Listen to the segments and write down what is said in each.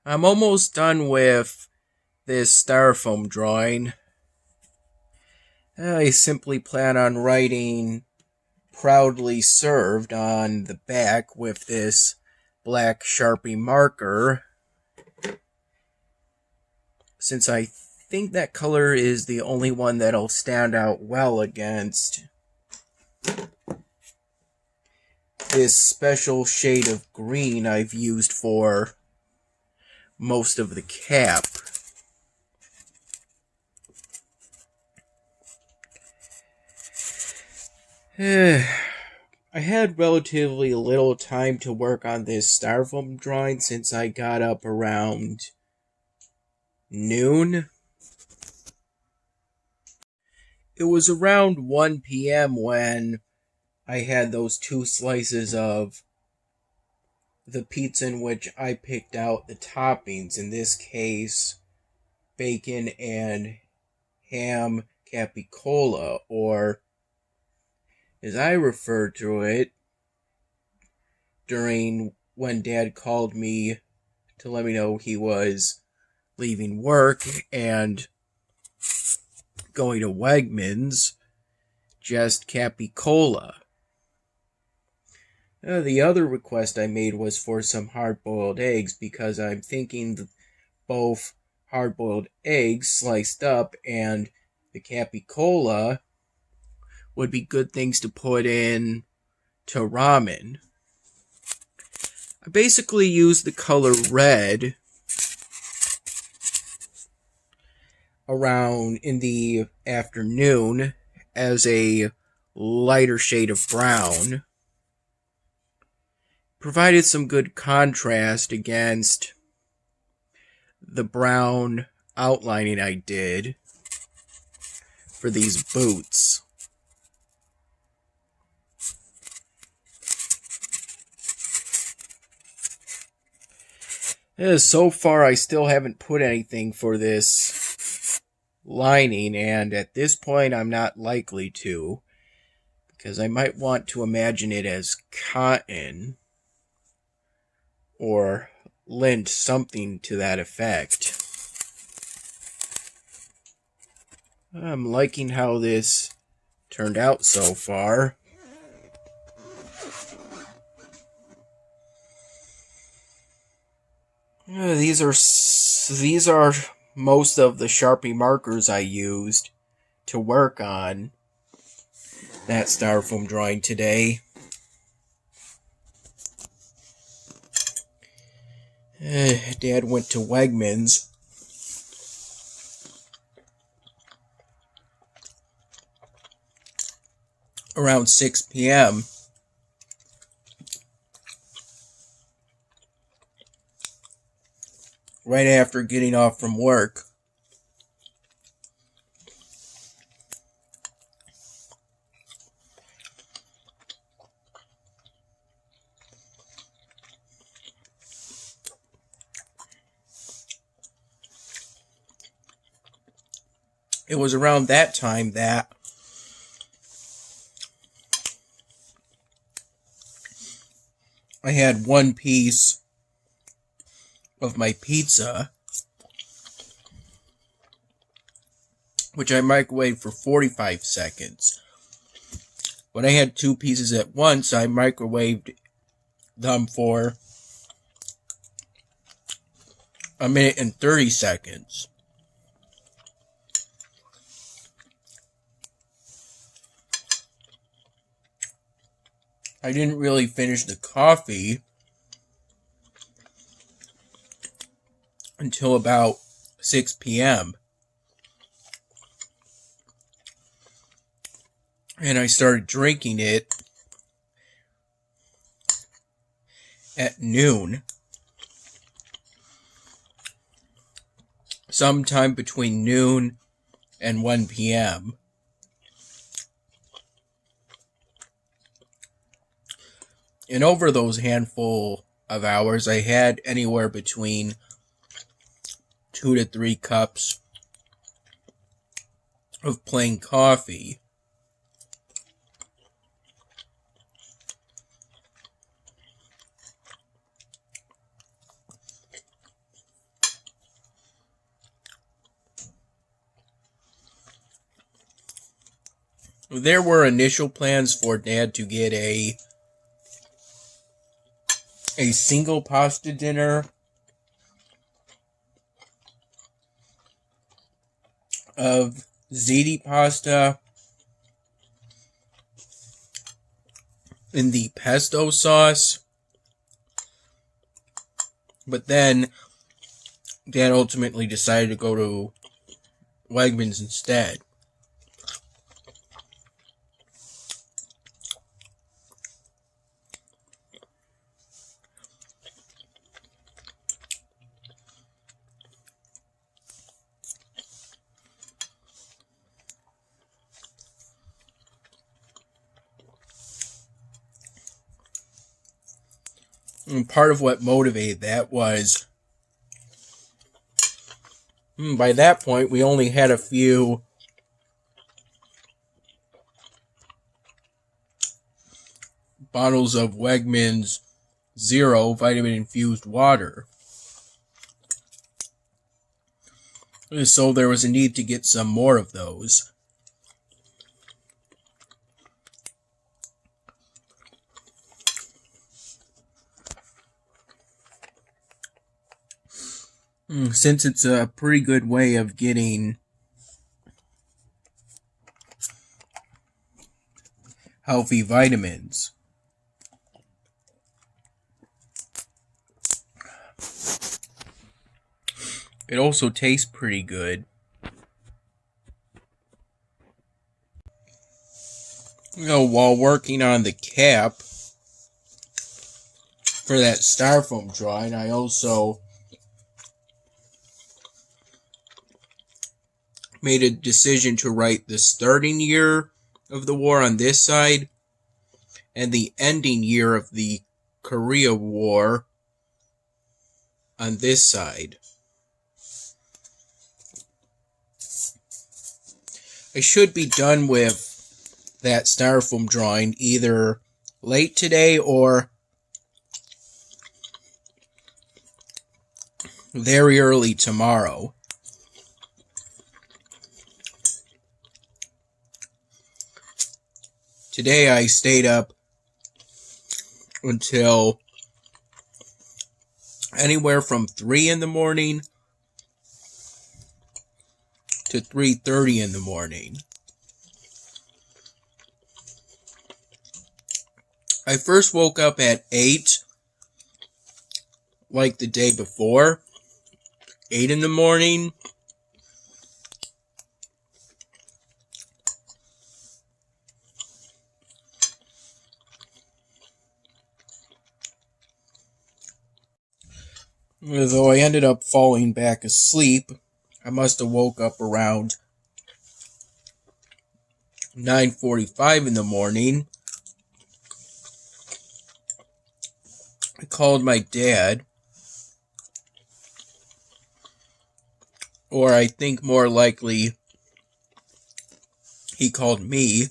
I'm almost done with this styrofoam drawing. I simply plan on writing "proudly served" on the back with this black Sharpie marker, since I think that color is the only one that'll stand out well against this special shade of green I've used for most of the cap. I had relatively little time to work on this styrofoam drawing since I got up around noon. It was around 1 p.m. when I had those 2 slices of the pizza in which I picked out the toppings, in this case, bacon and ham capicola, or as I referred to it during when Dad called me to let me know he was leaving work and going to Wegmans, just capicola. The other request I made was for some hard-boiled eggs, because I'm thinking that both hard-boiled eggs sliced up and the capicola would be good things to put in to ramen. I basically used the color red around in the afternoon as a lighter shade of brown. Provided some good contrast against the brown outlining I did for these boots. So far, I still haven't put anything for this lining, and at this point, I'm not likely to, because I might want to imagine it as cotton or lint, something to that effect. I'm liking how this turned out so far. These are most of the Sharpie markers I used to work on that styrofoam drawing today. Dad went to Wegmans. Around 6 p.m. right after getting off from work. It was around that time that I had one piece of my pizza, which I microwaved for 45 seconds. When I had 2 pieces at once, I microwaved them for 1 minute and 30 seconds. I didn't really finish the coffee until about 6 p.m. And I started drinking it at noon. Sometime between noon and 1 p.m. And over those handful of hours, I had anywhere between 2 to 3 cups of plain coffee. There were initial plans for Dad to get a single pasta dinner of ziti pasta in the pesto sauce, but then Dad ultimately decided to go to Wegmans instead. And part of what motivated that was, by that point, we only had a few bottles of Wegmans Zero vitamin-infused water. So there was a need to get some more of those. Since it's a pretty good way of getting healthy vitamins. It also tastes pretty good. While working on the cap for that Styrofoam drawing, I also made a decision to write the starting year of the war on this side and the ending year of the Korea War on this side. I should be done with that Styrofoam drawing either late today or very early tomorrow. Today I stayed up until anywhere from 3 in the morning to 3:30 in the morning. I first woke up at 8, like the day before, 8 in the morning. Though I ended up falling back asleep, I must have woke up around 9:45 in the morning. I called my dad, or I think more likely he called me.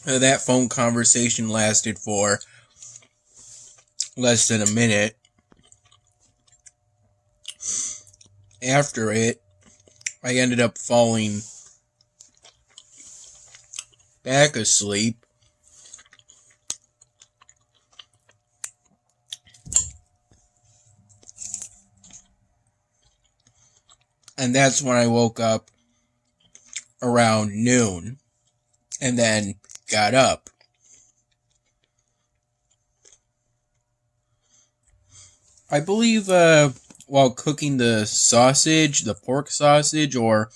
That phone conversation lasted for less than a minute. After it, I ended up falling back asleep. And that's when I woke up around noon and then got up. I believe while cooking the sausage, the pork sausage or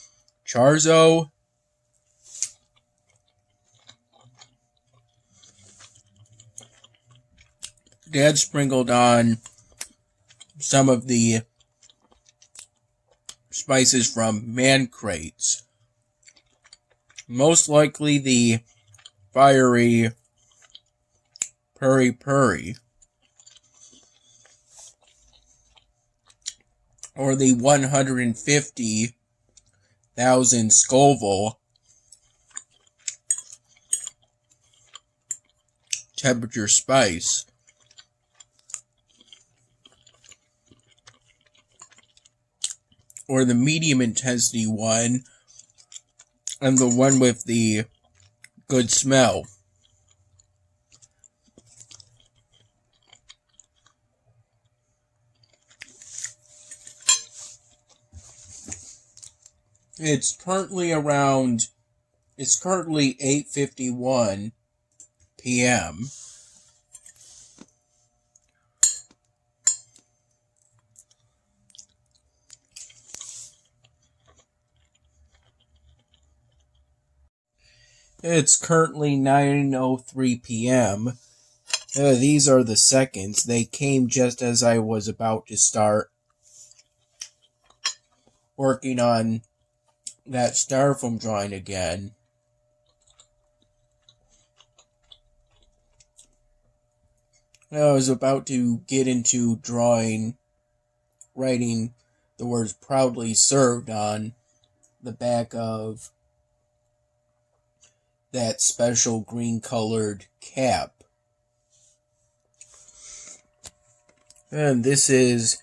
charzo, Dad sprinkled on some of the spices from man crates. Most likely the fiery peri-peri, or the 150,000 Scoville temperature spice. or the medium intensity one, and the one with the good smell. It's currently 8:51 p.m. It's currently 9:03 p.m. These are the seconds. They came just as I was about to start working on that Styrofoam drawing again. I was about to get into writing the words proudly served on the back of that special green colored cap. And this is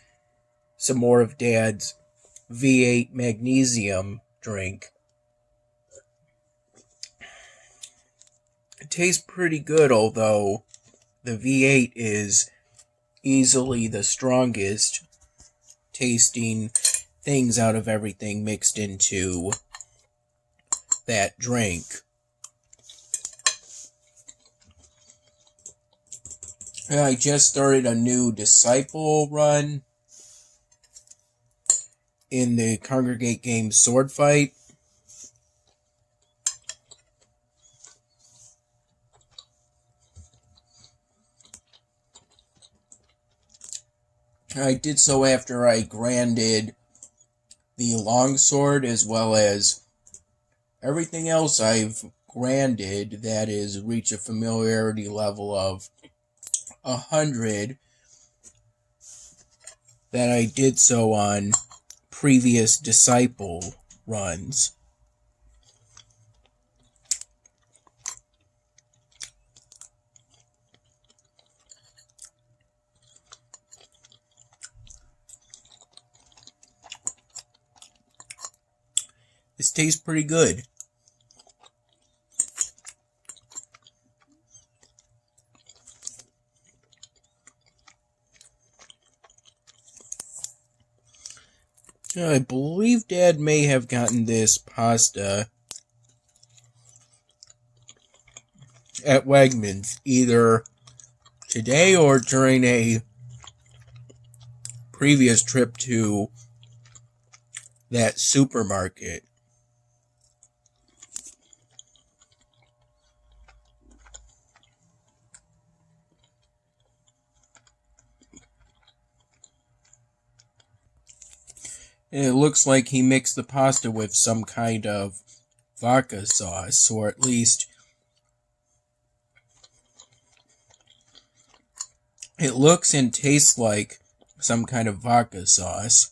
some more of Dad's V8 magnesium drink. It tastes pretty good, although the V8 is easily the strongest tasting things out of everything mixed into that drink. I just started a new Disciple run in the Congregate Games Sword Fight. I did so after I granded the longsword as well as everything else I've granded that is reach a familiarity level of 100 that I did so on previous Disciple runs. This tastes pretty good. I believe Dad may have gotten this pasta at Wegmans either today or during a previous trip to that supermarket. And it looks like he mixed the pasta with some kind of vodka sauce, or at least it looks and tastes like some kind of vodka sauce.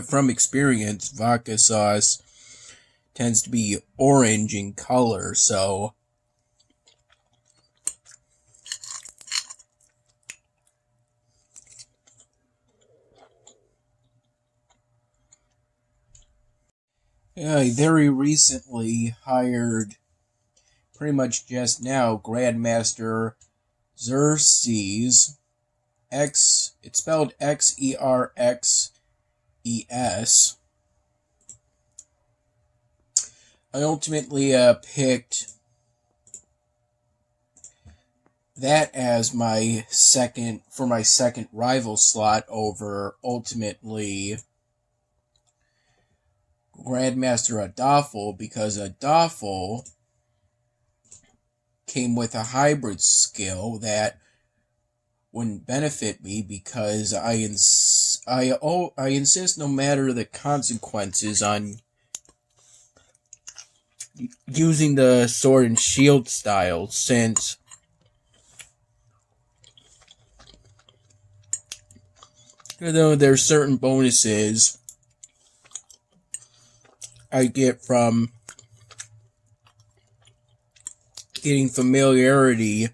From experience, vodka sauce tends to be orange in color, so I very recently hired, pretty much just now, Grandmaster Xerxes, it's spelled Xerxes. I ultimately picked that as my second rival slot over ultimately Grandmaster Adolfo, because Adolfo came with a hybrid skill that wouldn't benefit me, because I insist no matter the consequences on using the sword and shield style, since though there's certain bonuses I get from getting familiarity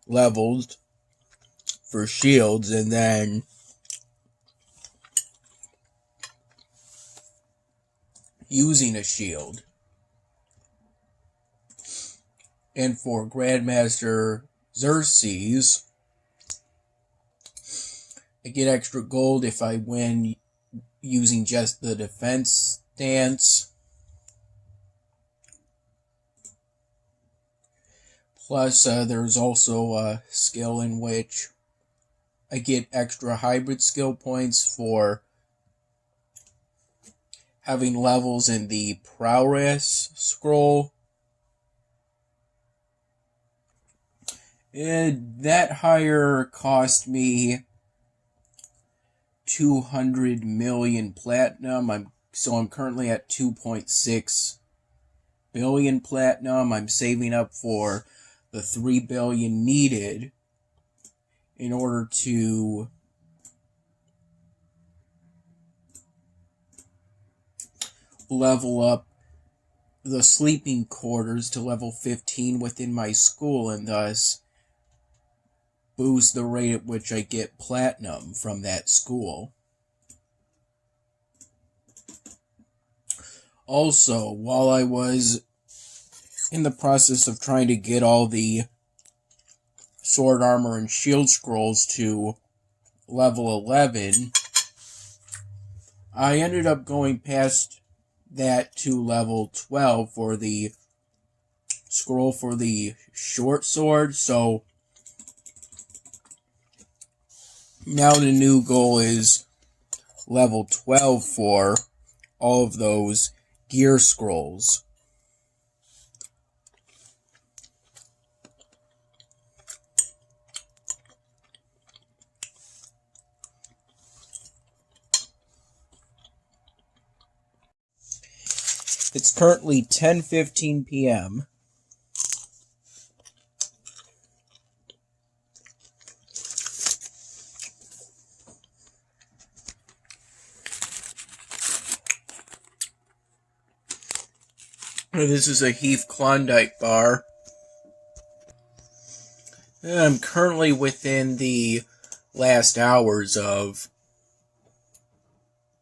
levels for shields, and then using a shield. And for Grandmaster Xerxes, I get extra gold if I win using just the defense stance. Plus, there's also a skill in which I get extra hybrid skill points for having levels in the prowess scroll. And that hire cost me 200 million platinum. I'm currently at 2.6 billion platinum. I'm saving up for the 3 billion needed in order to level up the sleeping quarters to level 15 within my school, and thus boost the rate at which I get platinum from that school. Also, while I was in the process of trying to get all the sword armor and shield scrolls to level 11, I ended up going past that to level 12 for the scroll for the short sword. So now the new goal is level 12 for all of those gear scrolls. It's currently 10:15 p.m. This is a Heath Klondike bar. I'm currently within the last hours of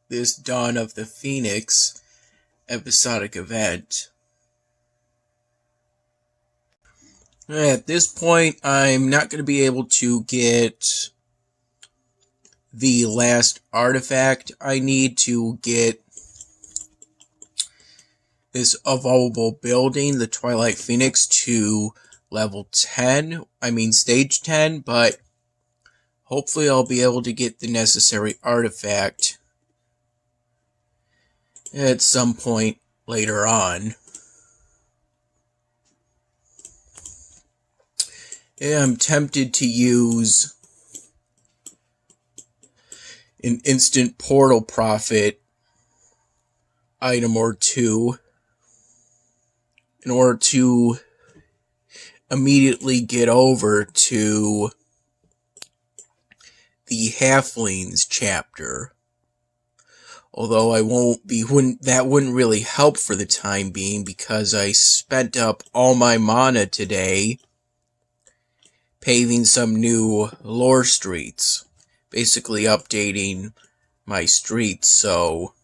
this Dawn of the Phoenix episodic event. At this point, I'm not going to be able to get the last artifact I need to get this evolvable building, the Twilight Phoenix, to level 10. I mean stage 10, but hopefully I'll be able to get the necessary artifact at some point later on. I'm tempted to use an instant portal profit item or two in order to immediately get over to the Halflings chapter. Although that wouldn't really help for the time being, because I spent up all my mana today paving some new lore streets, basically updating my streets, so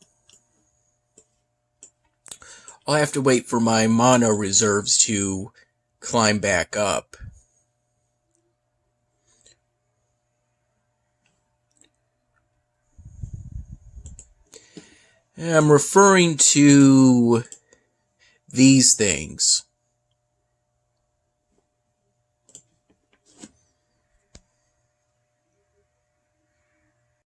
I'll have to wait for my mana reserves to climb back up. I'm referring to these things.